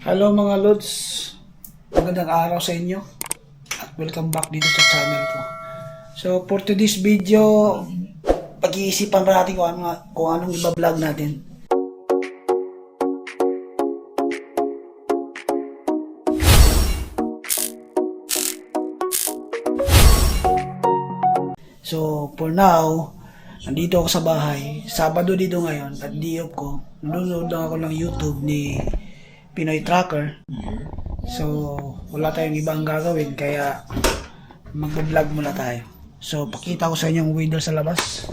Hello mga Lods, magandang araw sa inyo at welcome back dito sa channel ko. So for today's video, pag-iisipan pa natin kung anong iba-vlog natin. So for now, nandito ako sa bahay. Sabado dito ngayon at di-off ko. Nanonood lang ako ng YouTube ni Pinoy Tracker. So, wala tayong ibang gagawin kaya mag-vlog muna tayo. So, pakita ko sa inyo yung weather sa labas.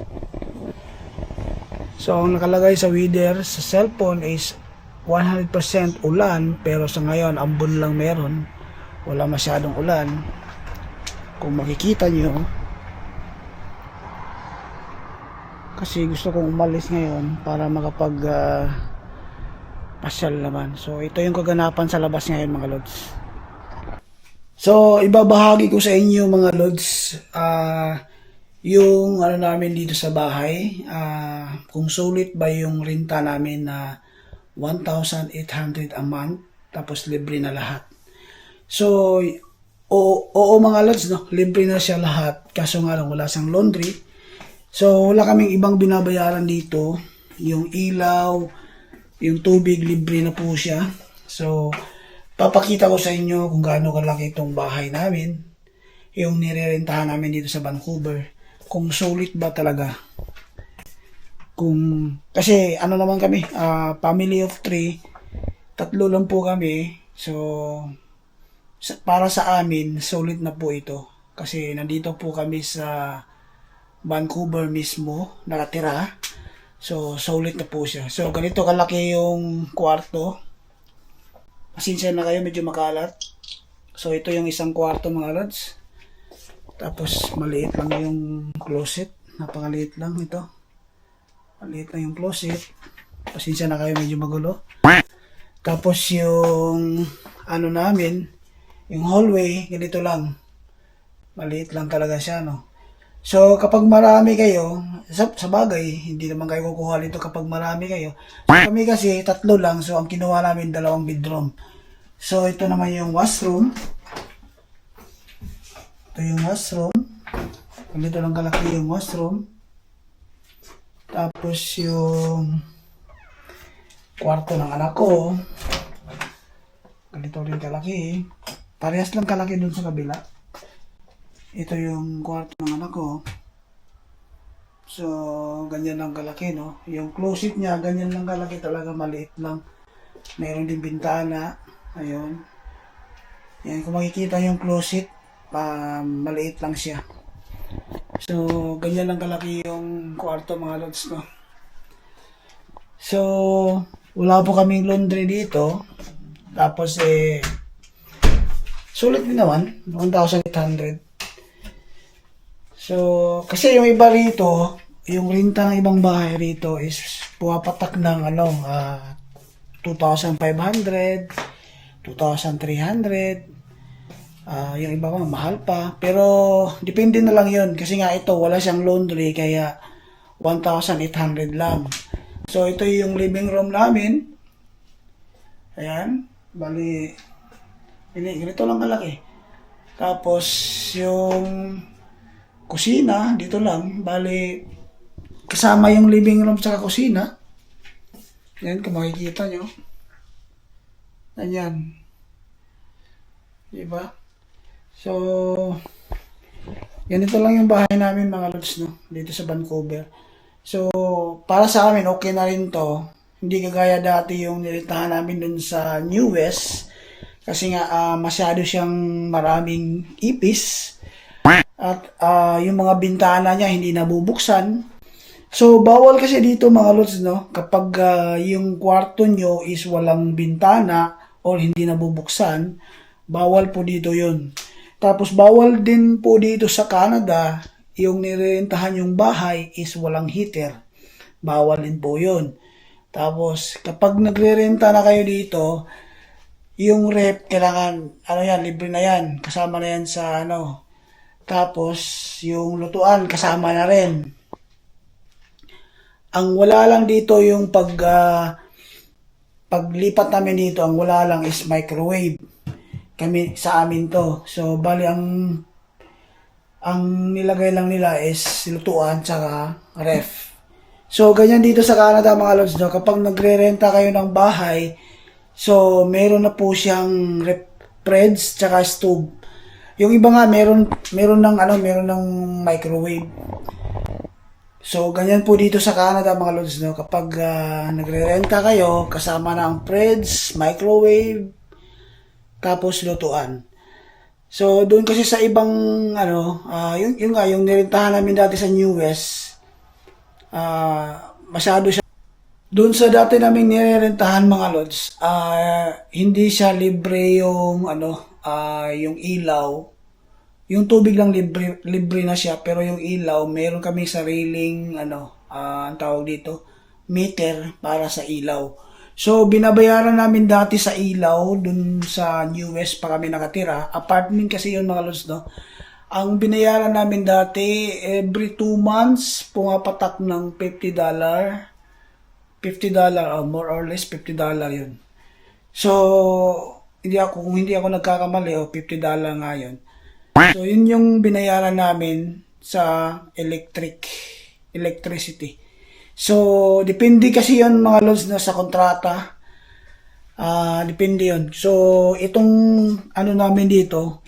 So, ang nakalagay sa weather sa cellphone is 100% ulan, pero sa ngayon ambon lang meron. Wala masyadong ulan. Kung makikita nyo, kasi gusto kong umalis ngayon para makapag pasyal naman. So ito yung kaganapan sa labas ngayon mga Lods. So ibabahagi ko sa inyo mga Lods yung ano namin dito sa bahay, kung sulit ba yung renta namin na 1,800 a month tapos libre na lahat. So oo mga Lods, no? Libre na siya lahat, kaso nga lang wala siyang laundry. So, wala kaming ibang binabayaran dito. Yung ilaw, yung tubig, libre na po siya. So, papakita ko sa inyo kung gaano kalaki itong bahay namin. Yung nirerentahan namin dito sa Vancouver. Kung sulit ba talaga. Kasi ano naman kami, family of 3. 3 lang po kami. So, para sa amin, sulit na po ito. Kasi nandito po kami sa Vancouver mismo nakatira. So sulit na po siya. So ganito kalaki yung kwarto. Pasensya na kayo, medyo makalat. So ito yung isang kwarto mga Lods. Tapos maliit lang yung closet. Napakaliit lang ito. Maliit lang yung closet. Pasensya na kayo, medyo magulo. Tapos yung ano namin, yung hallway, ganito lang. Maliit lang talaga siya, no. So, kapag marami kayo, sa bagay, hindi naman kayo kukuha dito kapag marami kayo. So, kami kasi 3 lang, so ang kinuha namin 2 bedroom. So, ito naman yung washroom. Ito yung washroom. Ganito lang kalaki yung washroom. Tapos yung kwarto ng anak ko. Ganito rin kalaki. Parehas lang kalaki dun sa kabila. Ito yung kwarto ng anak ko. So, ganyan lang kalaki, no? Yung closet niya, ganyan lang kalaki talaga, maliit lang. Mayroon din bintana. Ayun. Yan, kung makikita yung closet, maliit lang siya. So, ganyan lang kalaki yung kwarto mga Lods, no? So, wala po kaming laundry dito. Tapos, sulit din naman, 1,800. So, kasi yung iba rito, yung renta ng ibang bahay rito is pumapatak ng 2,500, 2,300. Yung iba pa mahal pa. Pero depende na lang yun. Kasi nga ito, wala siyang laundry, kaya 1,800 lang. So, ito yung living room namin. Ayan. Bali, ganito lang kalaki. Tapos, yung kusina, dito lang. Bali, kasama yung living room sa kusina. Yan, kung makikita nyo. Ayan. Diba? So, ganito lang yung bahay namin mga Lods, no? Dito sa Vancouver. So, para sa amin, okay na rin to. Hindi kagaya dati yung nilitahan namin dun sa New West. Kasi nga, masyado siyang maraming ipis. At yung mga bintana niya hindi nabubuksan. So, bawal kasi dito mga Lods, no? Kapag yung kwarto nyo is walang bintana or hindi nabubuksan, bawal po dito yun. Tapos, bawal din po dito sa Canada, yung nirentahan yung bahay is walang heater. Bawal din po yun. Tapos, kapag nagre-renta na kayo dito, yung rep, kailangan, libre na yan. Kasama na yan sa, Tapos, yung lutuan, kasama na rin. Ang wala lang dito yung paglipat namin dito, ang wala lang is microwave. Kami sa amin to. So bali ang nilagay lang nila is lutuan tsaka ref. So ganyan dito sa Canada mga lods, no? Kapag nagre-renta kayo ng bahay, so meron na po siyang fridge tsaka stove. Yung iba nga meron ng microwave. So ganyan po dito sa Canada mga lods, no? Kapag nagre-renta kayo, kasama na ang fridge, microwave, tapos lutuan. So doon kasi sa ibang yung nirentahan namin dati sa New West, masyado siya doon sa dati naming nirerentahan mga lods, hindi siya libre yung yung ilaw. Yung tubig lang libre na siya, pero yung ilaw meron kaming sariling ang tawag dito, meter para sa ilaw. So, binabayaran namin dati sa ilaw, dun sa New West pa kami nakatira. Apartment kasi yun mga lods, no? Ang binayaran namin dati, every 2 months, pumapatak ng $50. $50, more or less $50 yun. So, kung hindi ako nagkakamali, $50 nga yun. So, yun yung binayaran namin sa electricity. So, depende kasi yun mga lods na sa kontrata. Depende yun. So, itong namin dito,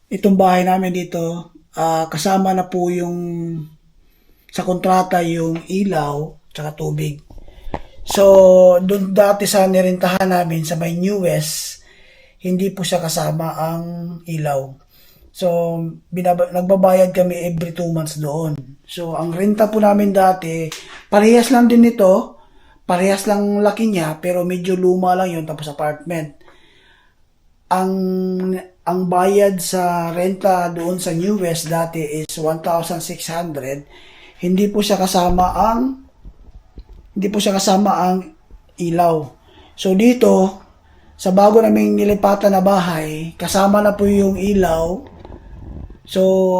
itong bahay namin dito, kasama na po yung sa kontrata yung ilaw tsaka tubig. So, doon dati sa nirentahan namin sa may New West, hindi po siya kasama ang ilaw. So, nagbabayad kami every 2 months doon. So, ang renta po namin dati, parehas lang din ito, parehas lang laki niya, pero medyo luma lang yun, tapos apartment. Ang bayad sa renta doon sa New West dati is 1,600. Hindi po siya kasama ang ilaw. So, dito, sa bago naming nilipatan na bahay, kasama na po yung ilaw. So,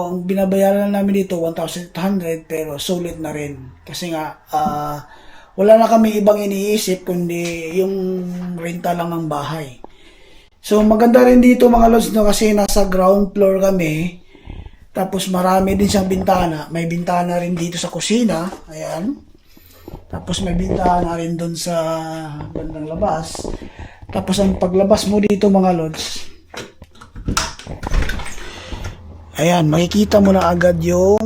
ang binabayaran namin dito, 1,800, pero sulit na rin. Kasi nga, wala na kami ibang iniisip, kundi yung renta lang ng bahay. So, maganda rin dito mga lods, no, kasi nasa ground floor kami. Tapos, marami din siyang bintana. May bintana rin dito sa kusina. Ayan. Tapos, may bintana rin doon sa bandang labas. Tapos, ang paglabas mo dito mga lods, ayan, makikita mo na agad yung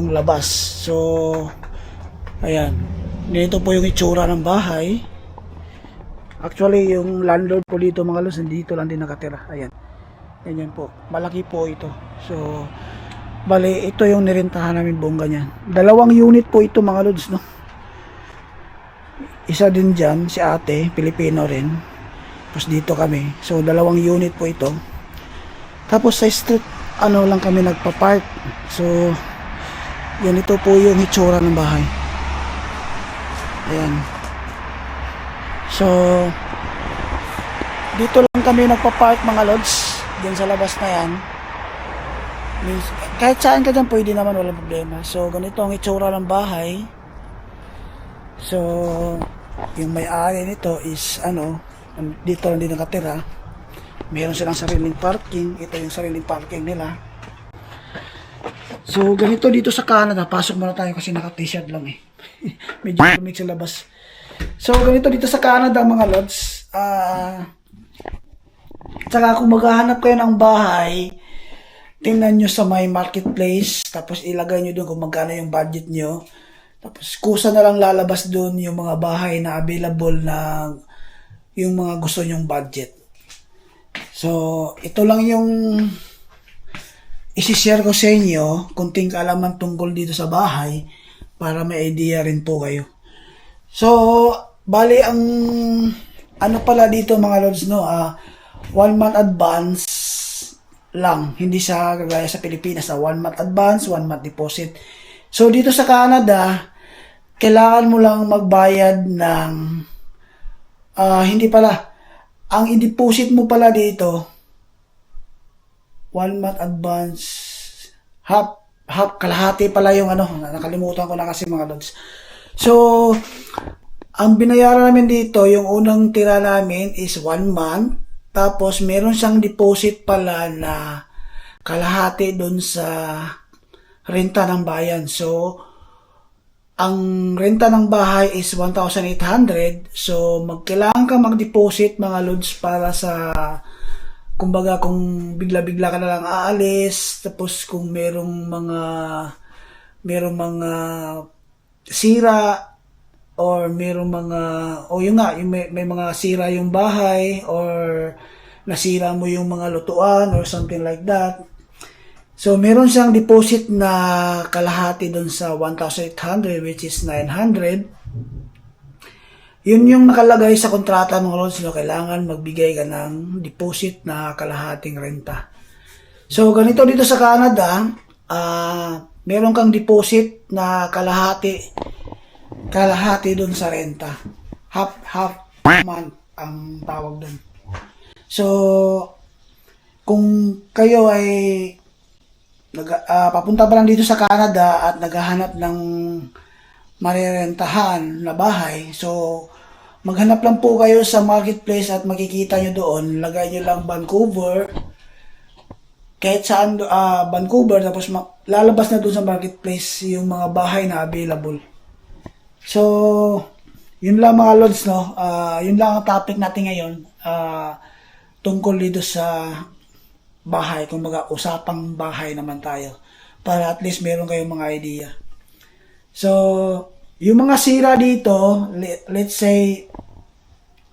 labas. So, ayan. Dito po yung itsura ng bahay. Actually, yung landlord po dito mga lods, dito lang din nakatira. Ayan. Ganyan po. Malaki po ito. So, bali, ito yung nirentahan namin buong ganyan. 2 unit po ito mga lods, no? Isa din dyan, si ate, Pilipino rin. Tapos dito kami. So, 2 unit po ito. Tapos sa street, lang kami nagpa-park. So, yan ito po yung hitsura ng bahay. Ayan. So, dito lang kami nagpa-park mga lods. Diyan sa labas na yan. Kahit saan ka dyan, pwede naman, walang problema. So, ganito ang hitsura ng bahay. So, yung may-ari nito is, dito lang din nakatira. Meron silang sariling parking. Ito yung sariling parking nila. So, ganito dito sa Canada. Pasok muna tayo kasi naka-t-shirt lang eh. Medyo lumig sa labas. So, ganito dito sa Canada mga lods. Tsaka kung maghahanap kayo ng bahay, tingnan nyo sa may marketplace. Tapos ilagay nyo doon kung magkano yung budget nyo. Tapos kusa na lang lalabas doon yung mga bahay na available na yung mga gusto nyong budget. So, ito lang yung isi-share ko sa inyo, kunting kaalaman tungkol dito sa bahay para may idea rin po kayo. So, bali ang pala dito mga lods, no, 1 month advance lang. Hindi siya kagaya sa Pilipinas, 1 month advance, 1 month deposit. So, dito sa Canada, kailangan mo lang magbayad ng hindi pala. Ang i-deposit mo pala dito, 1 month advance, kalahati pala yung nakalimutan ko na kasi mga lods. So, Ang binayaran namin dito, yung unang tira namin is 1 month. Tapos meron siyang deposit pala na kalahati doon sa renta ng bayan. So, ang renta ng bahay is 1,800. So, kailangan ka mag-deposit mga lods para sa, kumbaga kung bigla-bigla ka na lang aalis, tapos kung merong mga sira, or merong mga, o yun nga, may mga sira yung bahay, or nasira mo yung mga lutuan, or something like that. So, meron siyang deposit na kalahati doon sa 1,800, which is 900. Yun yung nakalagay sa kontrata ng loans, no? Kailangan magbigay ka ng deposit na kalahating renta. So, ganito dito sa Canada, meron kang deposit na kalahati doon sa renta. Half month ang tawag doon. So, kung kayo ay papunta pa lang dito sa Canada at naghahanap ng marirentahan na bahay, so maghanap lang po kayo sa marketplace at makikita nyo doon, lagay nyo lang Vancouver, kahit saan Vancouver, tapos lalabas na doon sa marketplace yung mga bahay na available. So, yun lang mga lods, no? Yun lang ang topic natin ngayon, tungkol dito sa bahay. Kumbaga, usapang bahay naman tayo. Para at least meron kayong mga idea. So, yung mga sira dito, let's say,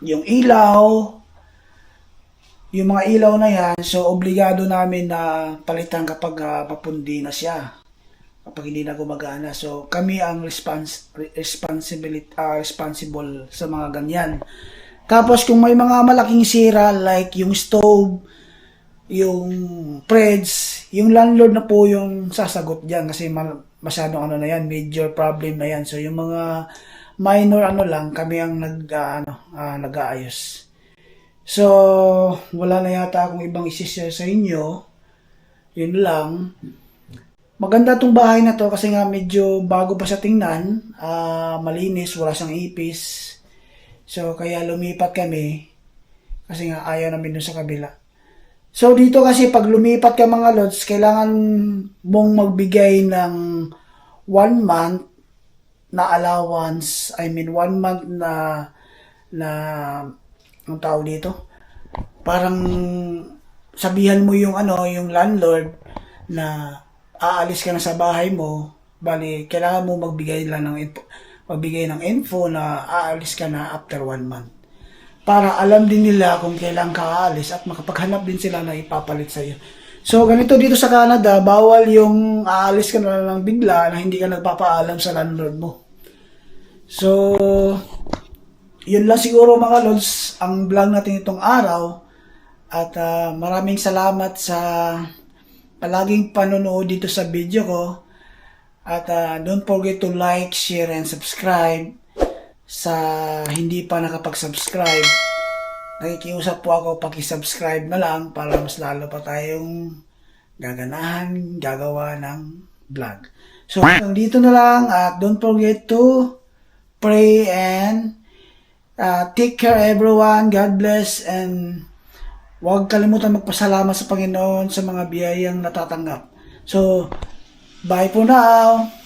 yung mga ilaw na yan, so obligado namin na palitan kapag papundi na siya. Kapag hindi na gumagana. So, kami ang responsible sa mga ganyan. Tapos, kung may mga malaking sira, like yung stove, yung fridge, yung landlord na po yung sasagot dyan kasi masyadong na yan, major problem na yan. So, yung mga minor lang, kami ang nag-aayos. So, wala na yata akong ibang isi-share sa inyo. Yun lang. Maganda tong bahay na to kasi nga medyo bago pa sa tingnan, malinis, wala siyang ipis. So, kaya lumipat kami kasi nga ayaw namin dun sa kabila. So, dito kasi pag lumipat ka mga lods, kailangan mong magbigay ng 1 month na allowance. 1 month na ang tawag dito. Parang sabihan mo yung yung landlord na aalis ka na sa bahay mo, bali, kailangan mo magbigay ng info na aalis ka na after 1 month. Para alam din nila kung kailan ka aalis at makapaghanap din sila na ipapalit sa'yo. So, ganito dito sa Canada, bawal yung aalis ka na lang bigla na hindi ka nagpapaalam sa landlord mo. So, yun lang siguro mga lods, ang vlog natin itong araw. At maraming salamat sa palaging panonood dito sa video ko. At don't forget to like, share, and subscribe. Sa hindi pa nakapag-subscribe, nakikiusap po ako, paki-subscribe na lang para mas lalo pa tayong gaganahan, gagawa ng vlog. So, dito na lang at don't forget to pray and take care everyone. God bless and huwag kalimutan magpasalamat sa Panginoon sa mga biyayang natatanggap. So, bye for now.